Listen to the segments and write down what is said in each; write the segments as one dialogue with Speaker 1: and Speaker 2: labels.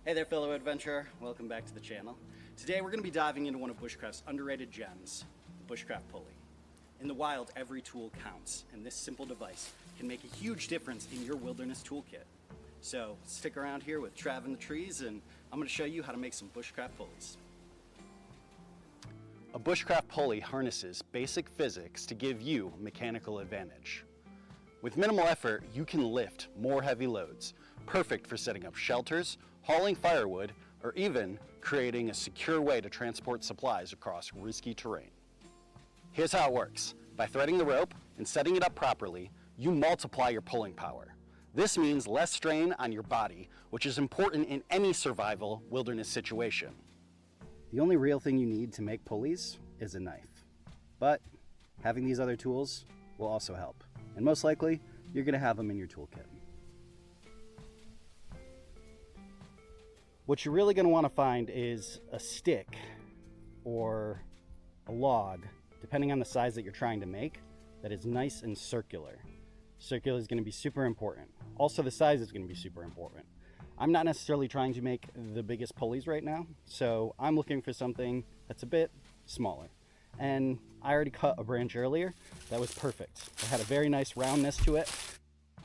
Speaker 1: Hey there, fellow adventurer. Welcome back to the channel. Today we're going to be diving into one of Bushcraft's underrated gems, the Bushcraft Pulley. In the wild, every tool counts, and this simple device can make a huge difference in your wilderness toolkit. So stick around here with Trav in the trees, and I'm going to show you how to make some Bushcraft pulleys. A Bushcraft pulley harnesses basic physics to give you mechanical advantage. With minimal effort, you can lift more heavy loads, perfect for setting up shelters, hauling firewood, or even creating a secure way to transport supplies across risky terrain. Here's how it works. By threading the rope and setting it up properly, you multiply your pulling power. This means less strain on your body, which is important in any survival wilderness situation. The only real thing you need to make pulleys is a knife. But having these other tools will also help. And most likely, you're going to have them in your toolkit. What you're really going to want to find is a stick or a log, depending on the size that you're trying to make, that is nice and circular. Circular is going to be super important. Also, the size is going to be super important. I'm not necessarily trying to make the biggest pulleys right now, so I'm looking for something that's a bit smaller. And I already cut a branch earlier that was perfect. It had a very nice roundness to it.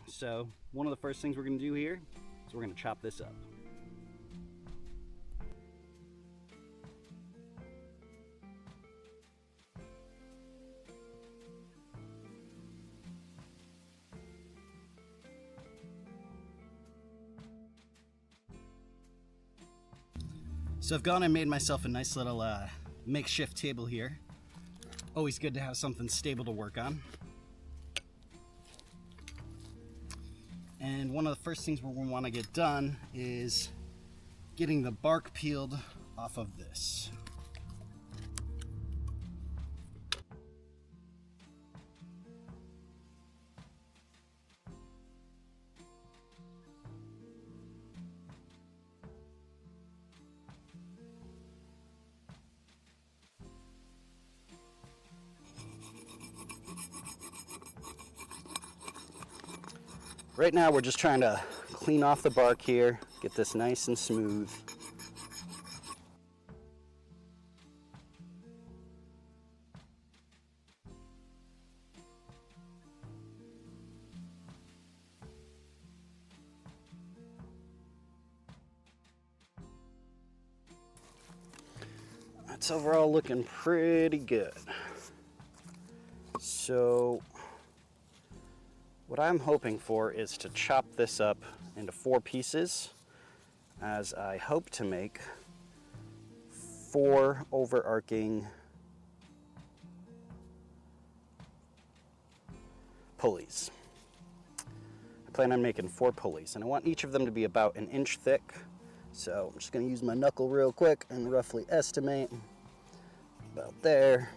Speaker 1: So one of the first things we're going to do here is we're going to chop this up. So I've gone and made myself a nice little makeshift table here. Always good to have something stable to work on. And one of the first things we're going to want to get done is getting the bark peeled off of this. Right now we're just trying to clean off the bark here, get this nice and smooth. That's overall looking pretty good. So what I'm hoping for is to chop this up into 4 pieces, as I hope to make 4 overarching pulleys. I plan on making 4 pulleys, and I want each of them to be about 1 inch thick. So I'm just going to use my knuckle real quick and roughly estimate about there.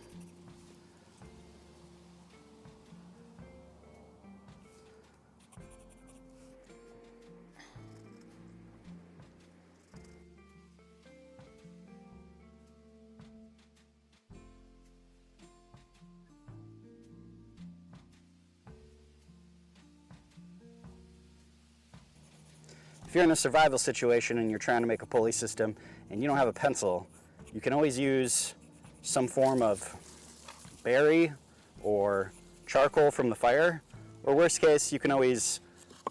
Speaker 1: If you're in a survival situation and you're trying to make a pulley system and you don't have a pencil, you can always use some form of berry or charcoal from the fire, or worst case, you can always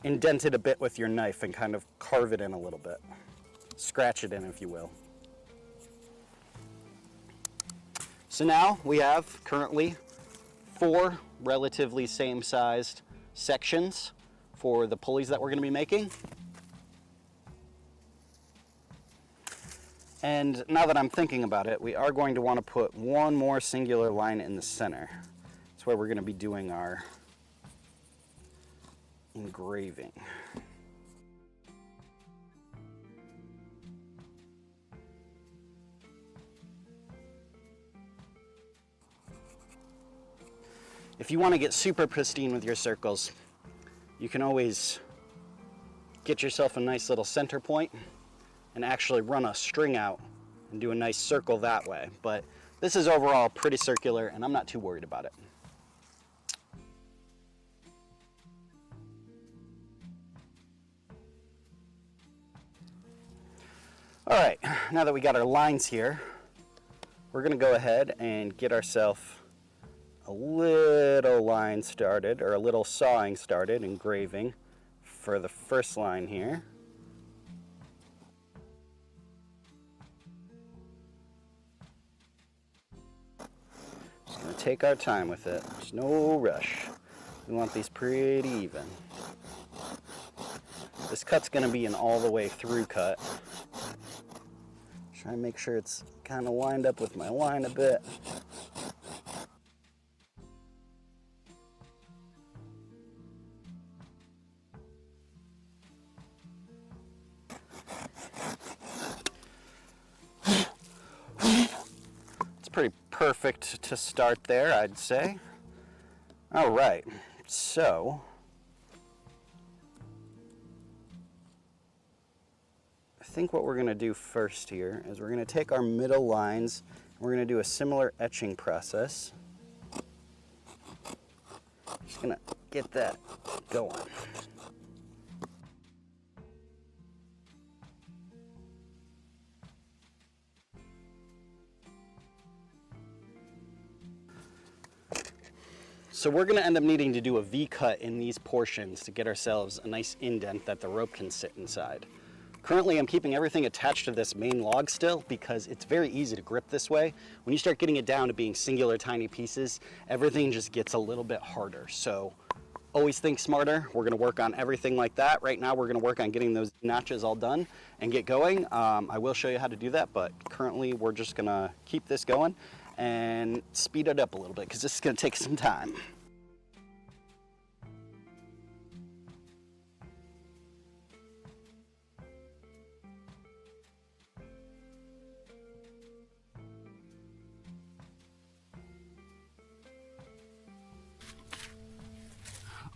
Speaker 1: indent it a bit with your knife and kind of carve it in a little bit. Scratch it in, if you will. So now we have currently 4 relatively same-sized sections for the pulleys that we're going to be making. And now that I'm thinking about it, we are going to want to put one more singular line in the center. That's where we're going to be doing our engraving. If you want to get super pristine with your circles, you can always get yourself a nice little center point and actually run a string out and do a nice circle that way. But this is overall pretty circular, and I'm not too worried about it. All right, now that we got our lines here, we're gonna go ahead and get ourselves a little line started, or a little sawing started, engraving for the first line here. Just gonna take our time with it. There's no rush. We want these pretty even. This cut's gonna be an all the way through cut. Try and make sure it's kind of lined up with my line a bit. It's pretty perfect to start there, I'd say. All right, so I think what we're going to do first here is we're going to take our middle lines and we're going to do a similar etching process. Just going to get that going. So we're going to end up needing to do a V-cut in these portions to get ourselves a nice indent that the rope can sit inside. Currently, I'm keeping everything attached to this main log still because it's very easy to grip this way. When you start getting it down to being singular tiny pieces, everything just gets a little bit harder. So always think smarter. We're going to work on everything like that. Right now, we're going to work on getting those notches all done and get going. I will show you how to do that, but currently we're just going to keep this going and speed it up a little bit because this is going to take some time.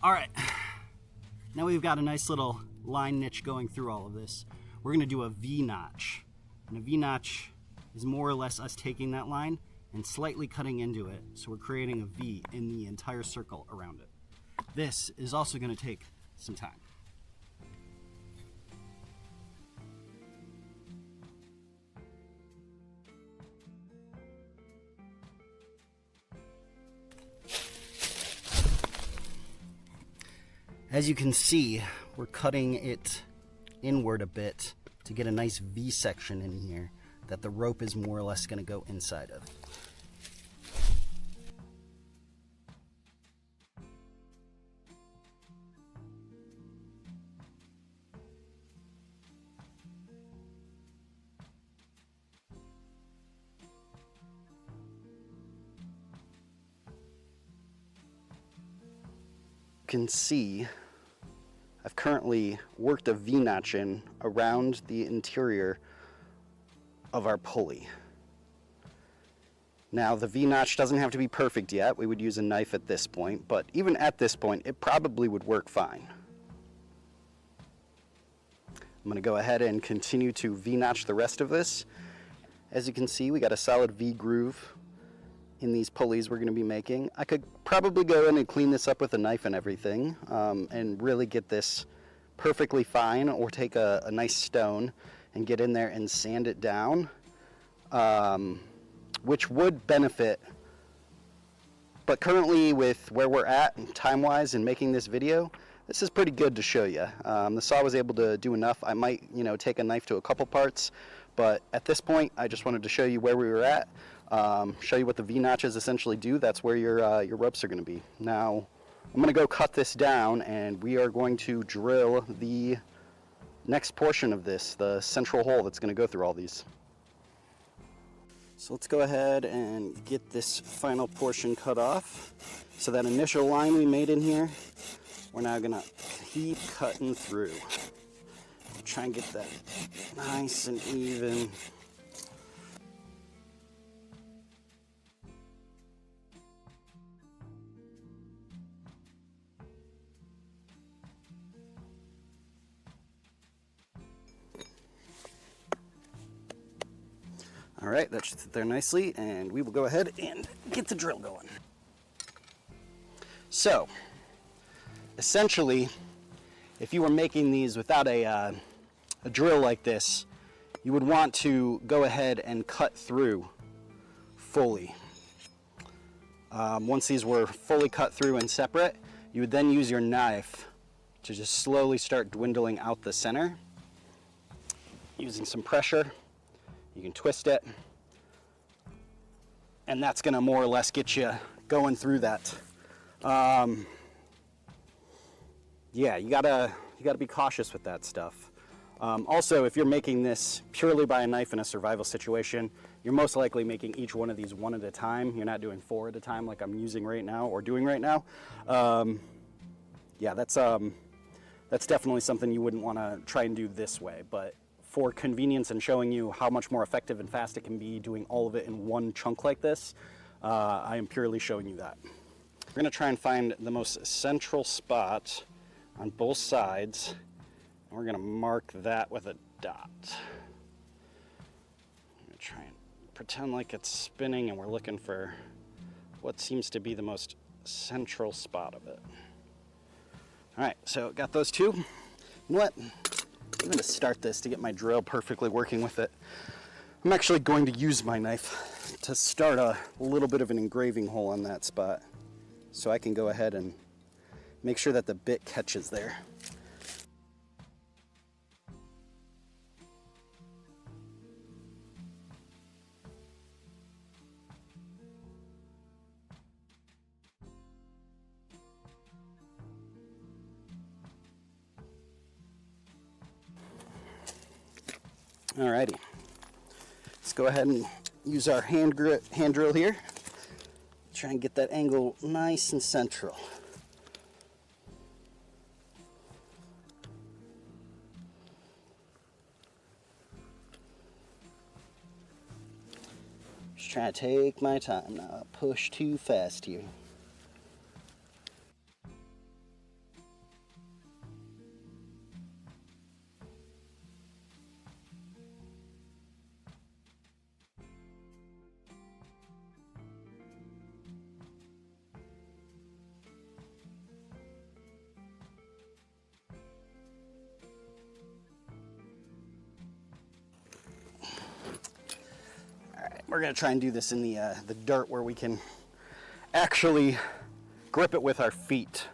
Speaker 1: All right, now we've got a nice little line niche going through all of this. We're gonna do a V-notch. And a V-notch is more or less us taking that line and slightly cutting into it. So we're creating a V in the entire circle around it. This is also gonna take some time. As you can see, we're cutting it inward a bit to get a nice V section in here that the rope is more or less going to go inside of. You can see I've currently worked a V-notch in around the interior of our pulley. Now the V-notch doesn't have to be perfect yet. We would use a knife at this point, but even at this point it probably would work fine. I'm going to go ahead and continue to V-notch the rest of this. As you can see, we got a solid V groove in these pulleys we're going to be making. I could probably go in and clean this up with a knife and everything and really get this perfectly fine, or take a nice stone and get in there and sand it down, which would benefit. But currently, with where we're at time-wise in making this video, this is pretty good to show you. The saw was able to do enough. I might, take a knife to a couple parts, but at this point, I just wanted to show you where we were at. Show you what the V-notches essentially do. That's where your ropes are going to be. Now, I'm going to go cut this down, and we are going to drill the next portion of this, the central hole that's going to go through all these. So let's go ahead and get this final portion cut off. So that initial line we made in here, we're now going to keep cutting through. Try and get that nice and even. All right, that should sit there nicely, and we will go ahead and get the drill going. So, essentially, if you were making these without a drill like this, you would want to go ahead and cut through fully. Once these were fully cut through and separate, you would then use your knife to just slowly start dwindling out the center. Using some pressure, you can twist it, and that's gonna more or less get you going through that. Yeah, you gotta be cautious with that stuff. Also, if you're making this purely by a knife in a survival situation, you're most likely making each one of these one at a time. You're not doing 4 at a time like I'm using right now or doing right now. Yeah, that's definitely something you wouldn't want to try and do this way. But for convenience and showing you how much more effective and fast it can be doing all of it in one chunk like this, I am purely showing you that. We're going to try and find the most central spot on both sides. And we're going to mark that with a dot. I'm going to try and pretend like it's spinning and we're looking for what seems to be the most central spot of it. All right, so got those two. You know what? I'm going to start this to get my drill perfectly working with it. I'm actually going to use my knife to start a little bit of an engraving hole on that spot so I can go ahead and make sure that the bit catches there. Alrighty, let's go ahead and use our hand drill here. Try and get that angle nice and central. Just trying to take my time, not push too fast here. We're going to try and do this in the dirt where we can actually grip it with our feet.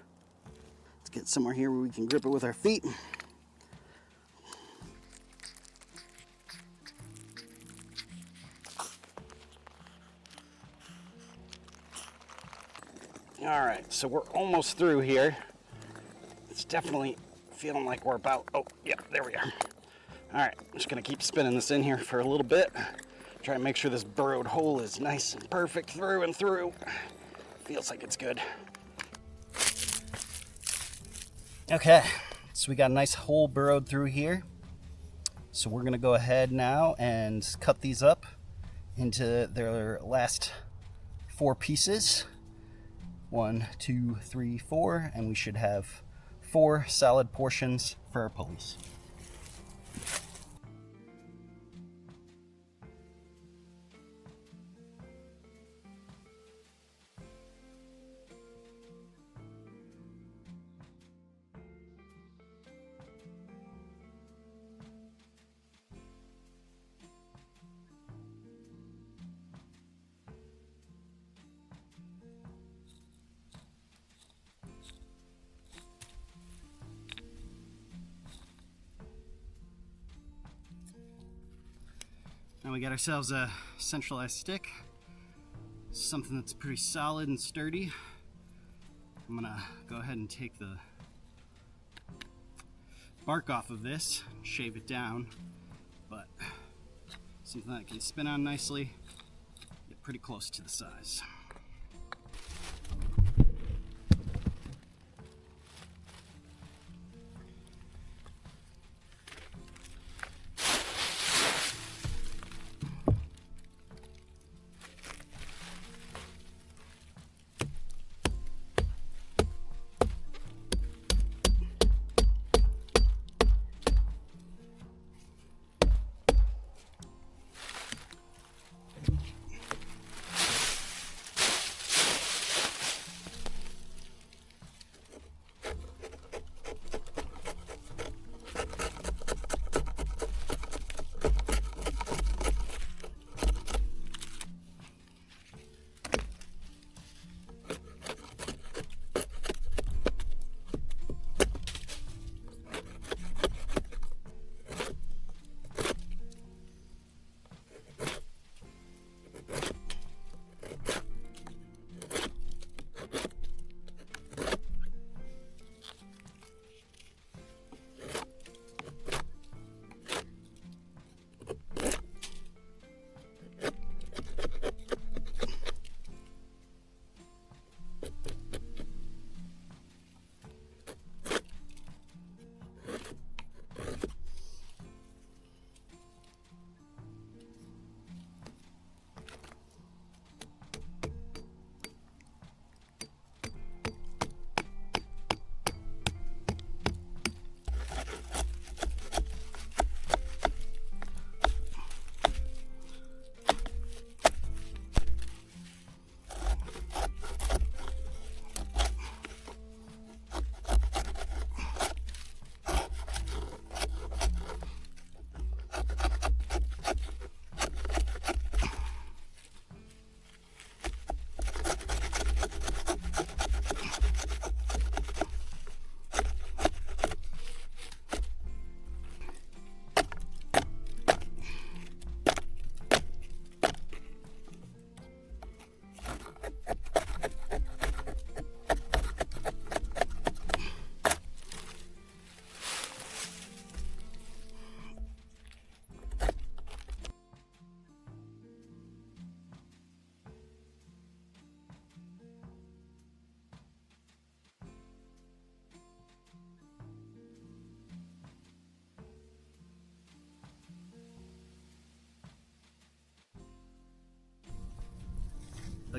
Speaker 1: Let's get somewhere here where we can grip it with our feet. All right, so we're almost through here. It's definitely feeling like we're about, oh, yeah, there we are. All right, I'm just going to keep spinning this in here for a little bit. Try and make sure this burrowed hole is nice and perfect through and through. Feels like it's good. Okay, so we got a nice hole burrowed through here. So we're gonna go ahead now and cut these up into their last 4 pieces. 1, 2, 3, 4, and we should have 4 solid portions for our pulleys. Now we got ourselves a centralized stick, something that's pretty solid and sturdy. I'm gonna go ahead and take the bark off of this, shave it down, but something that can spin on nicely, get pretty close to the size.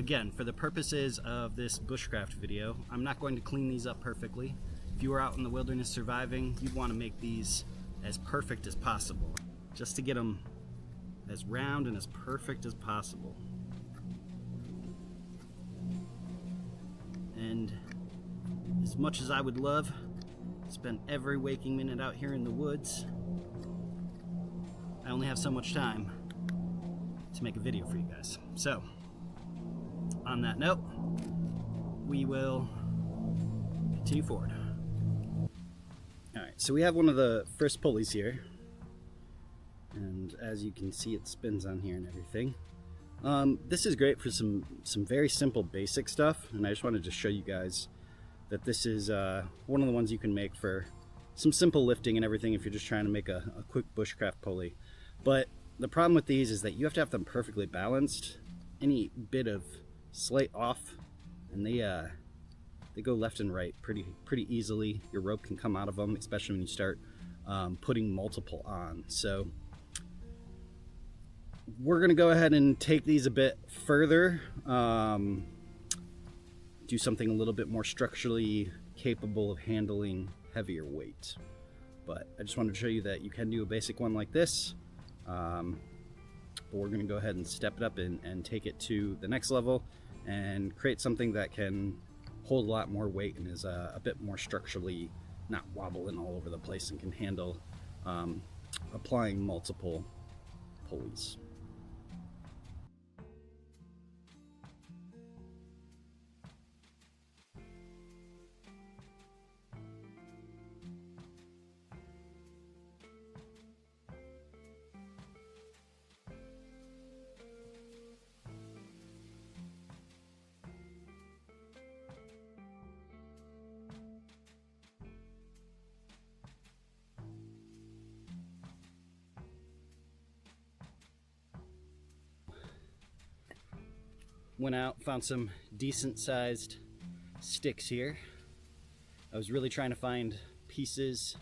Speaker 1: again, for the purposes of this bushcraft video, I'm not going to clean these up perfectly. If you are out in the wilderness surviving, you want to make these as perfect as possible, just to get them as round and as perfect as possible. And as much as I would love to spend every waking minute out here in the woods, I only have so much time to make a video for you guys. So, on that note, we will continue forward. Alright, so we have one of the first pulleys here, and as you can see, it spins on here and everything. This is great for some very simple basic stuff, and I just wanted to show you guys that this is one of the ones you can make for some simple lifting and everything if you're just trying to make a quick bushcraft pulley. But the problem with these is that you have to have them perfectly balanced. Any bit of slight off, and they go left and right pretty easily. Your rope can come out of them, especially when you start putting multiple on. So we're gonna go ahead and take these a bit further, do something a little bit more structurally capable of handling heavier weight. But I just wanted to show you that you can do a basic one like this, but we're gonna go ahead and step it up and take it to the next level and create something that can hold a lot more weight and is a bit more structurally not wobbling all over the place and can handle applying multiple pulleys. Went out, found some decent sized sticks here. I was really trying to find pieces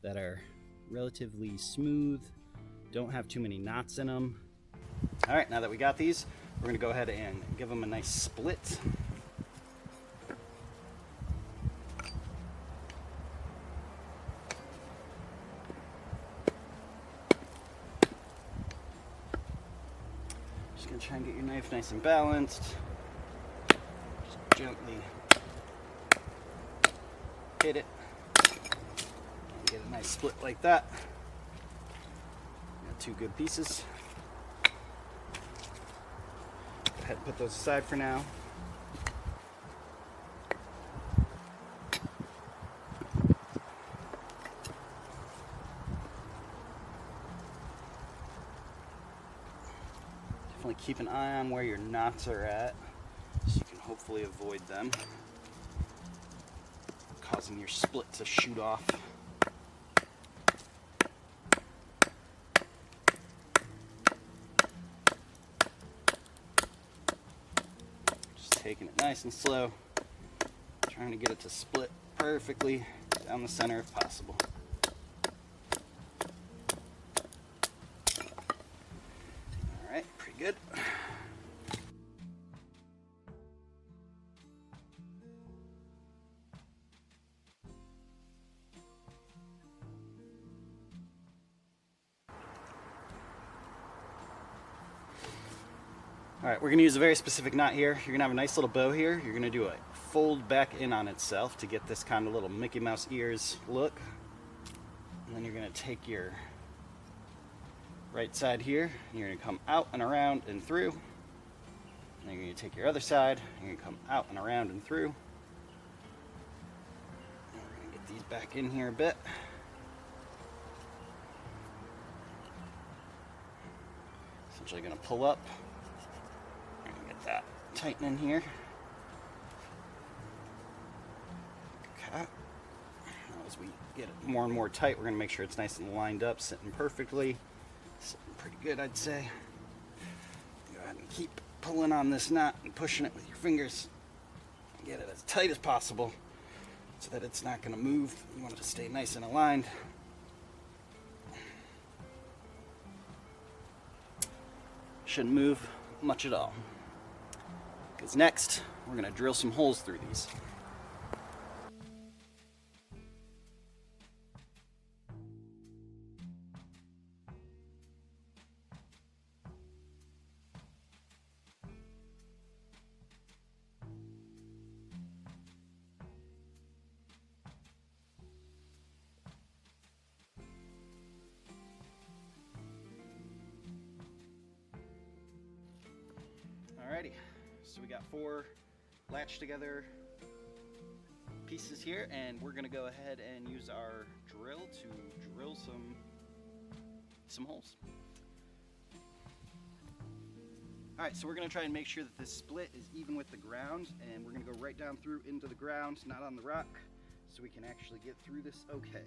Speaker 1: that are relatively smooth, don't have too many knots in them. All right, now that we got these, we're gonna go ahead and give them a nice split. Just gonna try and get your knife nice and balanced. Just gently hit it and get a nice split like that. Got two good pieces. Go ahead and put those aside for now. Definitely keep an eye on where your knots are at, so you can hopefully avoid them causing your split to shoot off. Just taking it nice and slow, trying to get it to split perfectly down the center if possible. Alright, pretty good. Alright, we're going to use a very specific knot here. You're going to have a nice little bow here. You're going to do a fold back in on itself to get this kind of little Mickey Mouse ears look. And then you're going to take your right side here, and you're going to come out and around and through. And then you're going to take your other side, and you're going to come out and around and through. And we're going to get these back in here a bit. Essentially going to pull up. That tighten in here. Okay. As we get it more and more tight, we're going to make sure it's nice and lined up, sitting perfectly. Sitting pretty good, I'd say. Go ahead and keep pulling on this knot and pushing it with your fingers. Get it as tight as possible so that it's not going to move. You want it to stay nice and aligned. Shouldn't move much at all. because next we're going to drill some holes through these. Alrighty, so we got 4 latched together pieces here, and we're gonna go ahead and use our drill to drill some holes. Alright, so we're gonna try and make sure that this split is even with the ground, and we're gonna go right down through into the ground, not on the rock, so we can actually get through this okay.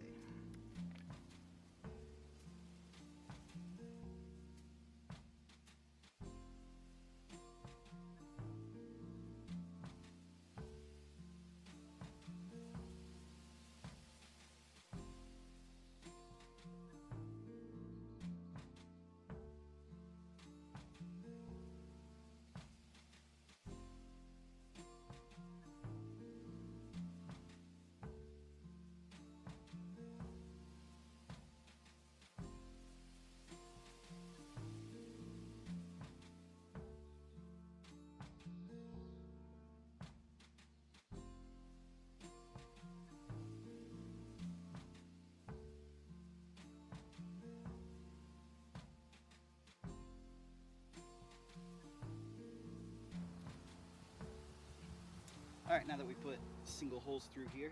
Speaker 1: Alright, now that we put single holes through here,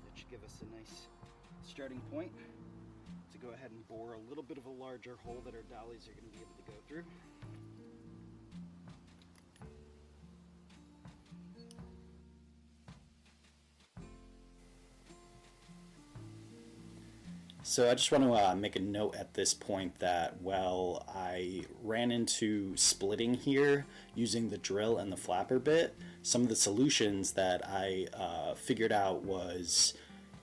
Speaker 1: that should give us a nice starting point to go ahead and bore a little bit of a larger hole that our dollies are going to be able to go through. So I just want to make a note at this point that while I ran into splitting here using the drill and the flapper bit, some of the solutions that I figured out was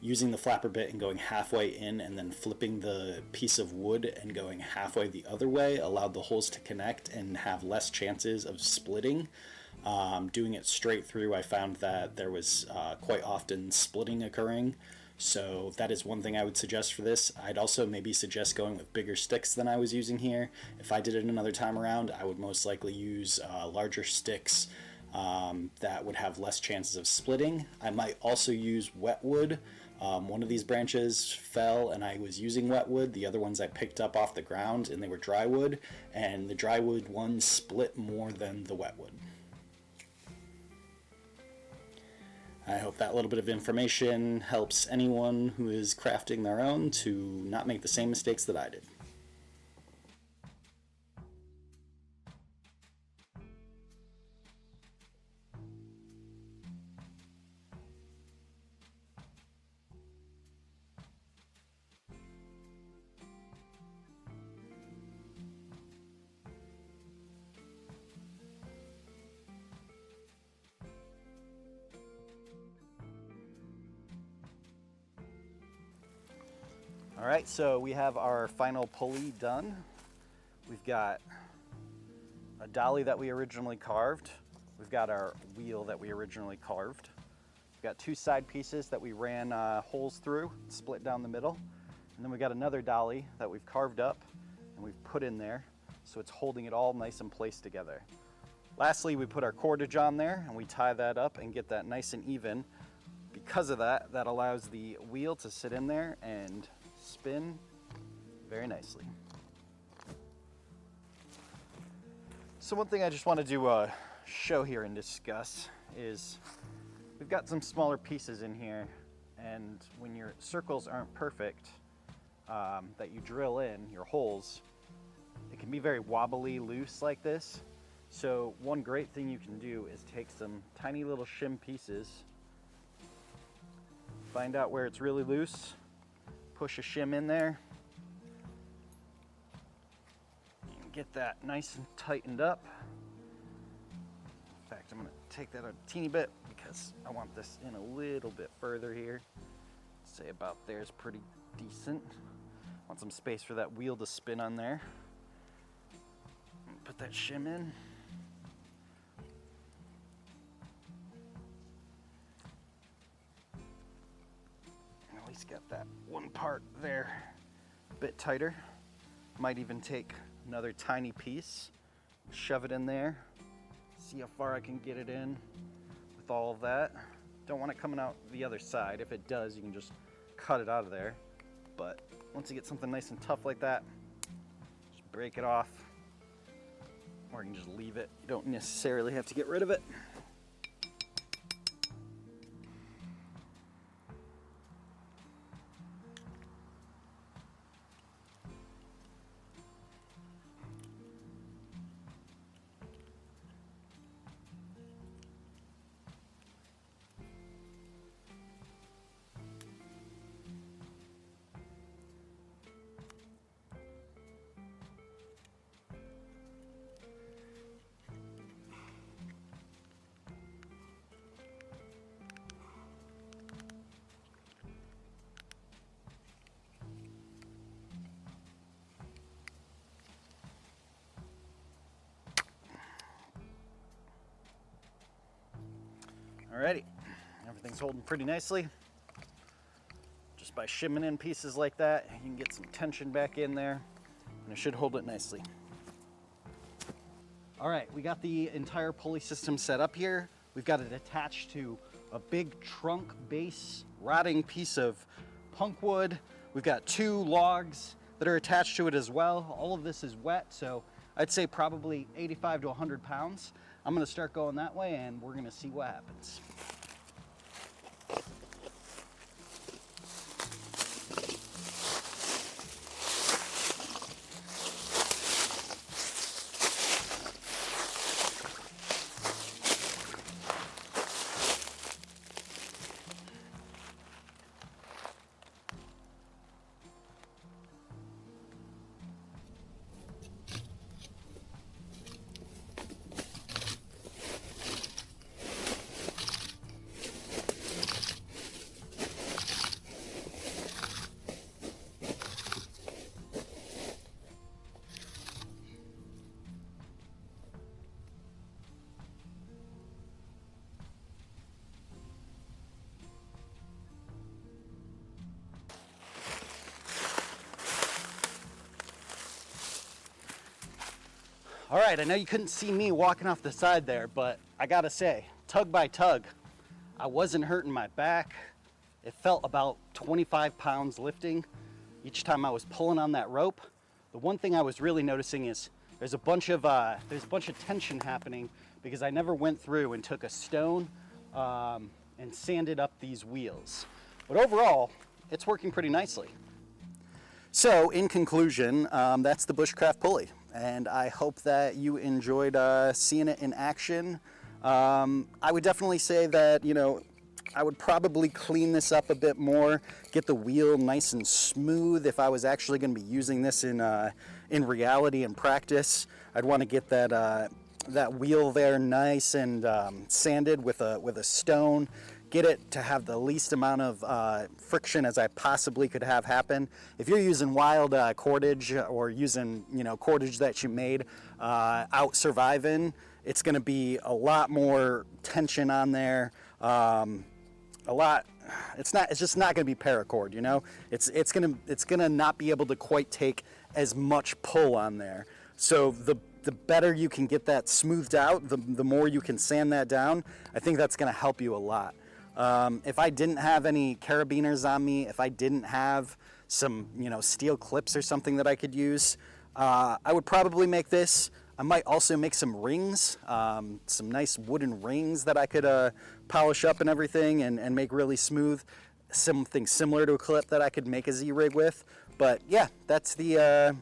Speaker 1: using the flapper bit and going halfway in and then flipping the piece of wood and going halfway the other way allowed the holes to connect and have less chances of splitting. Doing it straight through, I found that there was quite often splitting occurring. So that is one thing I would suggest for this. I'd also maybe suggest going with bigger sticks than I was using here. If I did it another time around, I would most likely use larger sticks that would have less chances of splitting. I might also use wet wood. One of these branches fell and I was using wet wood. The other ones I picked up off the ground and they were dry wood, and the dry wood ones split more than the wet wood. I hope that little bit of information helps anyone who is crafting their own to not make the same mistakes that I did. All right, so we have our final pulley done. We've got a dolly that we originally carved. We've got our wheel that we originally carved. We've got 2 side pieces that we ran holes through, split down the middle. And then we got another dolly that we've carved up and we've put in there, so it's holding it all nice and placed together. Lastly, we put our cordage on there and we tie that up and get that nice and even. Because of that, that allows the wheel to sit in there and spin very nicely. So one thing I just wanted to show here and discuss is we've got some smaller pieces in here, and when your circles aren't perfect that you drill in, your holes, it can be very wobbly loose like this. So one great thing you can do is take some tiny little shim pieces, find out where it's really loose, push a shim in there, and get that nice and tightened up. In fact, I'm going to take that a teeny bit because I want this in a little bit further here. Say about there's pretty decent. Want some space for that wheel to spin on there. Put that shim in. least get that one part there a bit tighter. Might even take another tiny piece, shove it in there, see how far I can get it in with all of that. Don't want it coming out the other side. If it does, you can just cut it out of there. But once you get something nice and tough like that, just break it off, or you can just leave it. You don't necessarily have to get rid of it. Alrighty, everything's holding pretty nicely. Just by shimming in pieces like that, you can get some tension back in there, and it should hold it nicely. All right, we got the entire pulley system set up here. We've got it attached to a big trunk base rotting piece of punk wood. We've got 2 logs that are attached to it as well. All of this is wet, so I'd say probably 85 to 100 pounds. I'm gonna start going that way and we're gonna see what happens. All right, I know you couldn't see me walking off the side there, but I gotta say, tug by tug, I wasn't hurting my back. It felt about 25 pounds lifting each time I was pulling on that rope. The one thing I was really noticing is there's a bunch of tension happening because I never went through and took a stone and sanded up these wheels. But overall, it's working pretty nicely. So in conclusion, that's the Bushcraft pulley, and I hope that you enjoyed seeing it in action. I would definitely say that, you know, I would probably clean this up a bit more, get the wheel nice and smooth if I was actually going to be using this in reality and practice. I'd want to get that wheel there nice and sanded with a stone. Get it to have the least amount of friction as I possibly could have happen. If you're using wild cordage or using, you know, cordage that you made out surviving, it's going to be a lot more tension on there. It's just not going to be paracord, you know. It's gonna not be able to quite take as much pull on there. So the better you can get that smoothed out, the more you can sand that down. I think that's going to help you a lot. If I didn't have any carabiners on me, if I didn't have some, you know, steel clips or something that I could use, I would probably make this. I might also make some rings, some nice wooden rings that I could polish up and everything and make really smooth. Something similar to a clip that I could make a Z-rig with. But yeah, that's the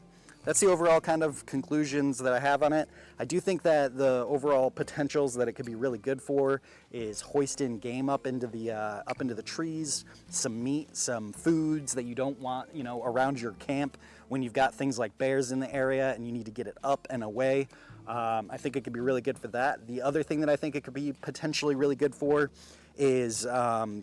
Speaker 1: overall kind of conclusions that I have on it. I do think that the overall potentials that it could be really good for is hoisting game up into the trees, some meat, some foods that you don't want, you know, around your camp when you've got things like bears in the area and you need to get it up and away. I think it could be really good for that. The other thing that I think it could be potentially really good for is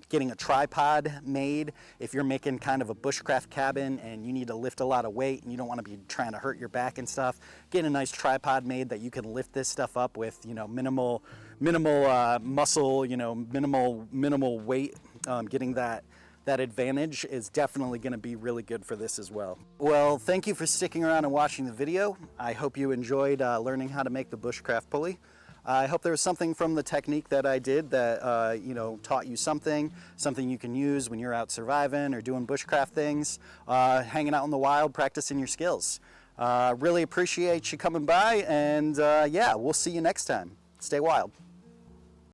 Speaker 1: getting a tripod made. If you're making kind of a bushcraft cabin and you need to lift a lot of weight and you don't want to be trying to hurt your back and stuff, getting a nice tripod made that you can lift this stuff up with, you know, minimal muscle, you know, minimal weight, getting that that advantage is definitely going to be really good for this as well. Well, thank you for sticking around and watching the video. I hope you enjoyed learning how to make the Bushcraft pulley. I hope there was something from the technique that I did that taught you something you can use when you're out surviving or doing bushcraft things, hanging out in the wild, practicing your skills. Really appreciate you coming by, and yeah, we'll see you next time. Stay wild.